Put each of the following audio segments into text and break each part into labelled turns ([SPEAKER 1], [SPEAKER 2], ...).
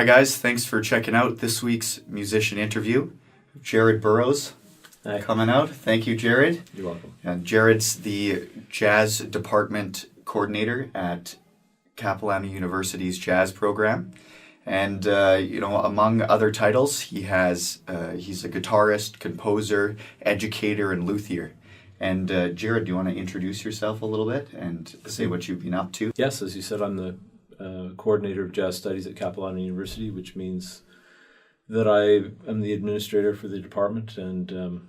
[SPEAKER 1] Hi guys, thanks for checking out this week's musician interview. Jared Burrows coming out. Thank you, Jared.
[SPEAKER 2] You're welcome.
[SPEAKER 1] And Jared's the jazz department coordinator at Capilano University's jazz program. And, among other titles, he's a guitarist, composer, educator, and luthier. And Jared, do you want to introduce yourself a little bit and say what you've been up to?
[SPEAKER 2] Yes, as you said, I'm the coordinator of jazz studies at Capilano University, which means that I am the administrator for the department, and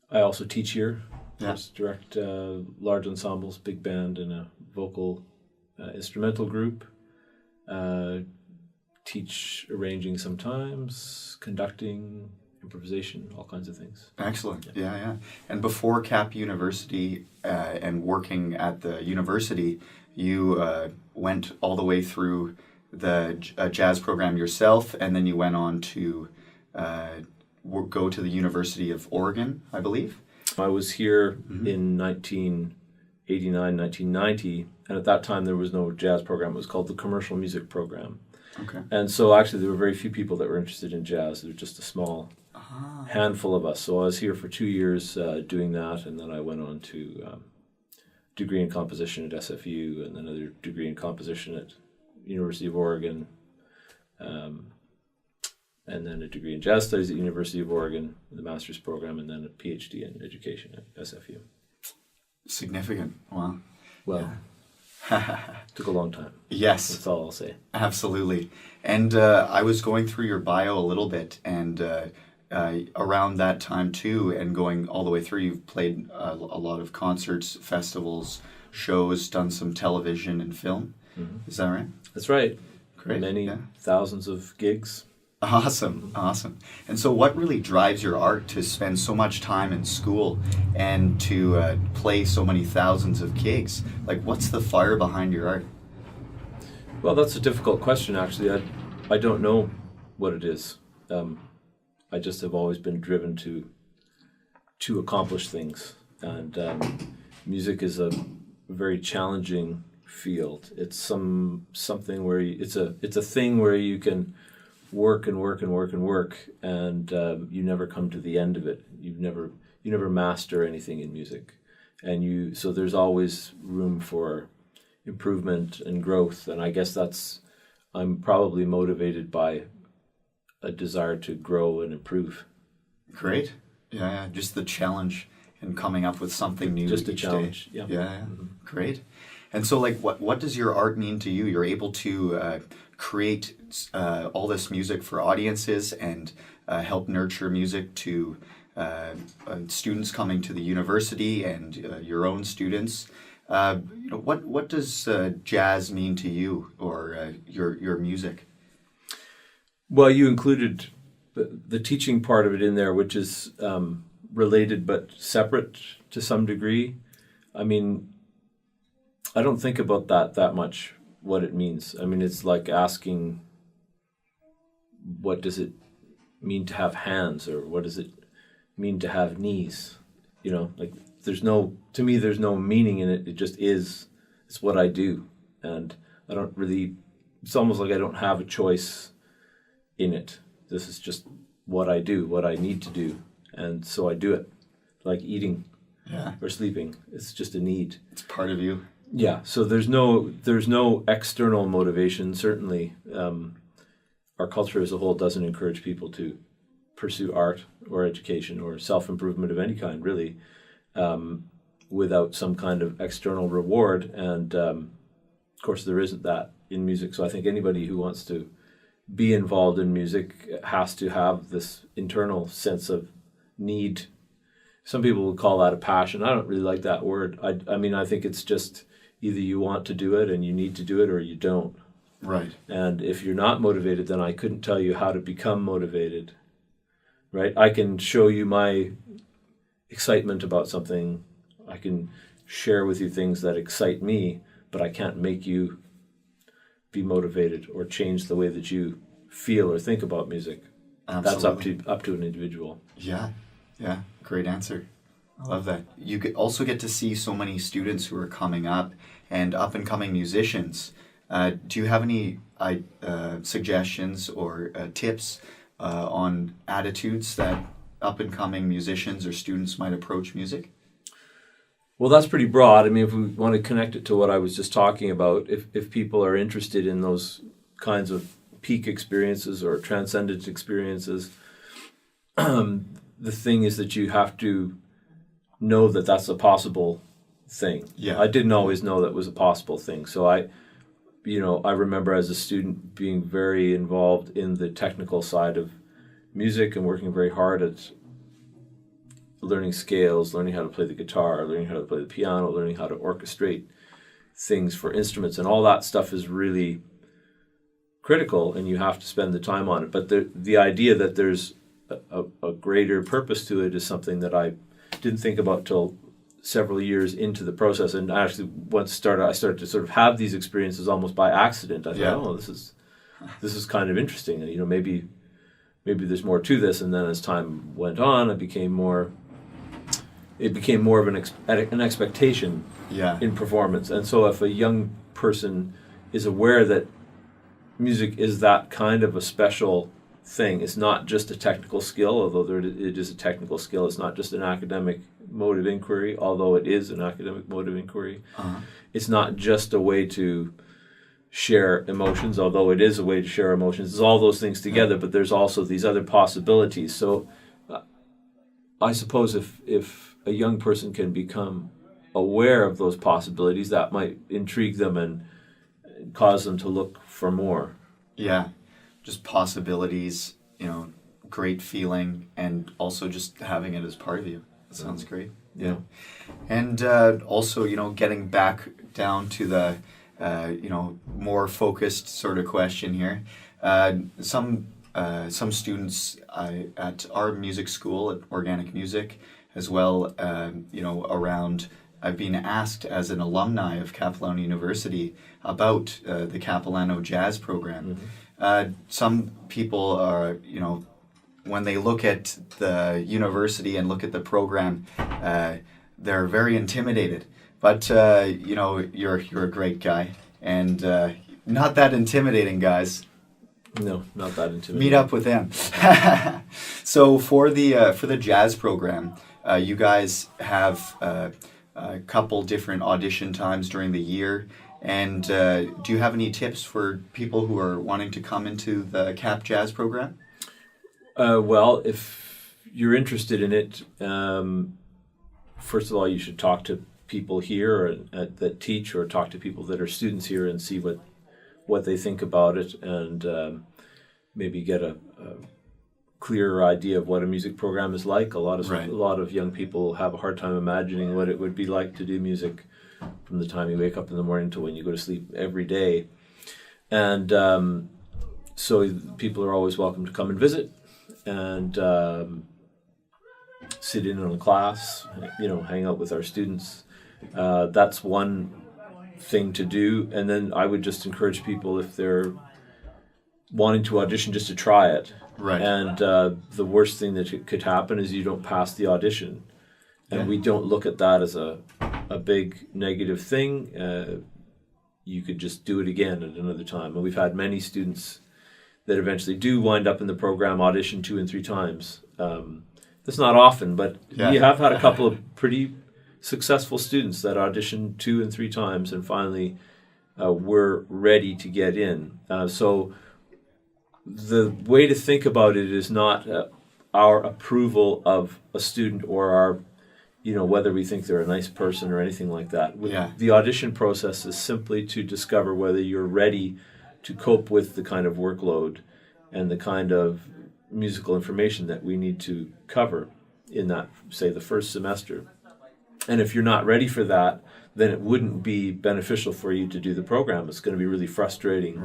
[SPEAKER 2] I also teach here.
[SPEAKER 1] Yeah.
[SPEAKER 2] Direct large ensembles, big band, and a vocal instrumental group. Teach arranging sometimes, conducting, improvisation, all kinds of things.
[SPEAKER 1] Excellent. Yeah. And before Cap University and working at the university, you went all the way through the jazz program yourself, and then you went on to go to the University of Oregon, I believe.
[SPEAKER 2] I was here in 1989, 1990, and at that time there was no jazz program. It was called the Commercial Music Program.
[SPEAKER 1] Okay.
[SPEAKER 2] And so actually there were very few people that were interested in jazz. There were just a small handful of us. So I was here for 2 years doing that, and then I went on to degree in composition at SFU, and then another degree in composition at University of Oregon, and then a degree in jazz studies at University of Oregon, the master's program, and then a Ph.D. in education at SFU.
[SPEAKER 1] Significant. Wow.
[SPEAKER 2] Well, took a long time.
[SPEAKER 1] Yes.
[SPEAKER 2] That's all I'll say.
[SPEAKER 1] Absolutely. And I was going through your bio a little bit, and around that time too, and going all the way through, you've played a lot of concerts, festivals, shows, done some television and film. Mm-hmm. Is that right?
[SPEAKER 2] That's right.
[SPEAKER 1] Great.
[SPEAKER 2] Many thousands of gigs.
[SPEAKER 1] Awesome. And so what really drives your art to spend so much time in school and to play so many thousands of gigs? Like, what's the fire behind your art?
[SPEAKER 2] Well, that's a difficult question, actually. I don't know what it is. I just have always been driven to accomplish things. And music is a very challenging field. It's something where it's a thing where you can work, and you never come to the end of it. You never master anything in music, and so there's always room for improvement and growth. And I guess I'm probably motivated by a desire to grow and improve.
[SPEAKER 1] Great. Yeah. Just the challenge and coming up with something new.
[SPEAKER 2] Just a
[SPEAKER 1] each
[SPEAKER 2] challenge.
[SPEAKER 1] day.
[SPEAKER 2] Yeah.
[SPEAKER 1] Mm-hmm. Great. And so, like, what does your art mean to you? You're able to create all this music for audiences and help nurture music to students coming to the university and your own students. What does jazz mean to you, or your music?
[SPEAKER 2] Well, you included the teaching part of it in there, which is related but separate to some degree. I mean, I don't think about that much, what it means. I mean, it's like asking, what does it mean to have hands, or what does it mean to have knees? Like, to me, there's no meaning in it. It just is. It's what I do. And I don't really, it's almost like I don't have a choice in it. This is just what I do, what I need to do. And so I do it, like eating or sleeping. It's just a need.
[SPEAKER 1] It's part of you.
[SPEAKER 2] Yeah, so there's no external motivation. Certainly, our culture as a whole doesn't encourage people to pursue art or education or self-improvement of any kind, really, without some kind of external reward. And of course, there isn't that in music. So I think anybody who wants to be involved in music has to have this internal sense of need. Some people would call that a passion. I don't really like that word. I mean, I think it's just either you want to do it and you need to do it, or you don't.
[SPEAKER 1] Right.
[SPEAKER 2] And if you're not motivated, then I couldn't tell you how to become motivated. Right? I can show you my excitement about something. I can share with you things that excite me, but I can't make you be motivated or change the way that you feel or think about music.
[SPEAKER 1] Absolutely.
[SPEAKER 2] That's up to an individual.
[SPEAKER 1] Yeah. Great answer. I love that. You also get to see so many students who are coming up and up-and-coming musicians Do you have any suggestions or tips on attitudes that up-and-coming musicians or students might approach music?
[SPEAKER 2] Well, that's pretty broad. I mean, if we want to connect it to what I was just talking about, if people are interested in those kinds of peak experiences or transcendent experiences, the thing is that you have to know that that's a possible thing.
[SPEAKER 1] Yeah.
[SPEAKER 2] I didn't always know that was a possible thing. So I remember as a student being very involved in the technical side of music and working very hard at learning scales, learning how to play the guitar, learning how to play the piano, learning how to orchestrate things for instruments, and all that stuff is really critical, and you have to spend the time on it. But the idea that there's a greater purpose to it is something that I didn't think about till several years into the process. And actually, I started to sort of have these experiences almost by accident. I thought, oh, this is kind of interesting. You know, maybe there's more to this. And then as time went on, it became more of an expectation in performance. And so if a young person is aware that music is that kind of a special thing, it's not just a technical skill, although it is a technical skill. It's not just an academic mode of inquiry, although it is an academic mode of inquiry. Uh-huh. It's not just a way to share emotions, although it is a way to share emotions. It's all those things together, but there's also these other possibilities. So I suppose if a young person can become aware of those possibilities, that might intrigue them and cause them to look for more.
[SPEAKER 1] Yeah, just possibilities, great feeling, and also just having it as part of you. That sounds great. Yeah. And also, getting back down to the, more focused sort of question here. Some students at our music school, at Organic Music, as well, around, I've been asked as an alumni of Capilano University about the Capilano jazz program. Mm-hmm. Some people are, when they look at the university and look at the program, they're very intimidated. But, you're a great guy, and not that intimidating, guys.
[SPEAKER 2] No, not that intimidating.
[SPEAKER 1] Meet up with him. So for the jazz program, you guys have a couple different audition times during the year. And do you have any tips for people who are wanting to come into the Cap Jazz program?
[SPEAKER 2] Well, if you're interested in it, first of all, you should talk to people here that teach, or talk to people that are students here and see what they think about it, and maybe get a clearer idea of what a music program is like. A lot of young people have a hard time imagining what it would be like to do music from the time you wake up in the morning to when you go to sleep every day. And so people are always welcome to come and visit and sit in on a class, hang out with our students. That's one thing to do. And then I would just encourage people, if they're wanting to audition, just to try it.
[SPEAKER 1] Right.
[SPEAKER 2] And the worst thing that could happen is you don't pass the audition. And we don't look at that as a big negative thing. You could just do it again at another time. And we've had many students that eventually do wind up in the program, audition 2 and 3 times. That's not often, but we have had a couple of pretty successful students that auditioned 2 and 3 times and finally were ready to get in. So the way to think about it is not our approval of a student or our, whether we think they're a nice person or anything like that. The audition process is simply to discover whether you're ready to cope with the kind of workload and the kind of musical information that we need to cover in that, say, the first semester. And if you're not ready for that, then it wouldn't be beneficial for you to do the program. It's going to be really frustrating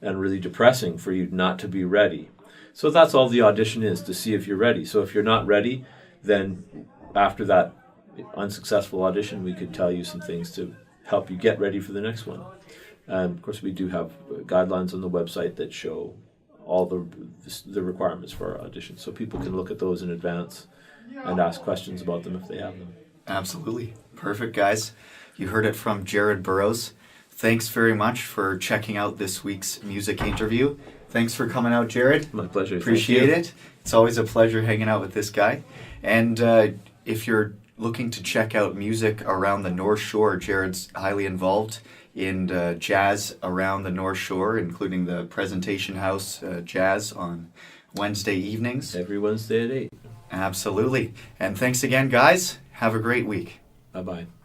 [SPEAKER 2] and really depressing for you not to be ready. So that's all the audition is, to see if you're ready. So if you're not ready, then after that unsuccessful audition, we could tell you some things to help you get ready for the next one. And of course, we do have guidelines on the website that show all the requirements for our auditions, so people can look at those in advance and ask questions about them if they have them.
[SPEAKER 1] Absolutely. Perfect, guys. You heard it from Jared Burrows. thanks very much for checking out this week's music interview. Thanks for coming out, Jared.
[SPEAKER 2] My pleasure.
[SPEAKER 1] Appreciate it. It's always a pleasure hanging out with this guy. And if you're looking to check out music around the North Shore, Jared's highly involved in jazz around the North Shore, including the Presentation House Jazz on Wednesday evenings.
[SPEAKER 2] Every Wednesday at 8.
[SPEAKER 1] Absolutely. And thanks again, guys. Have a great week.
[SPEAKER 2] Bye-bye.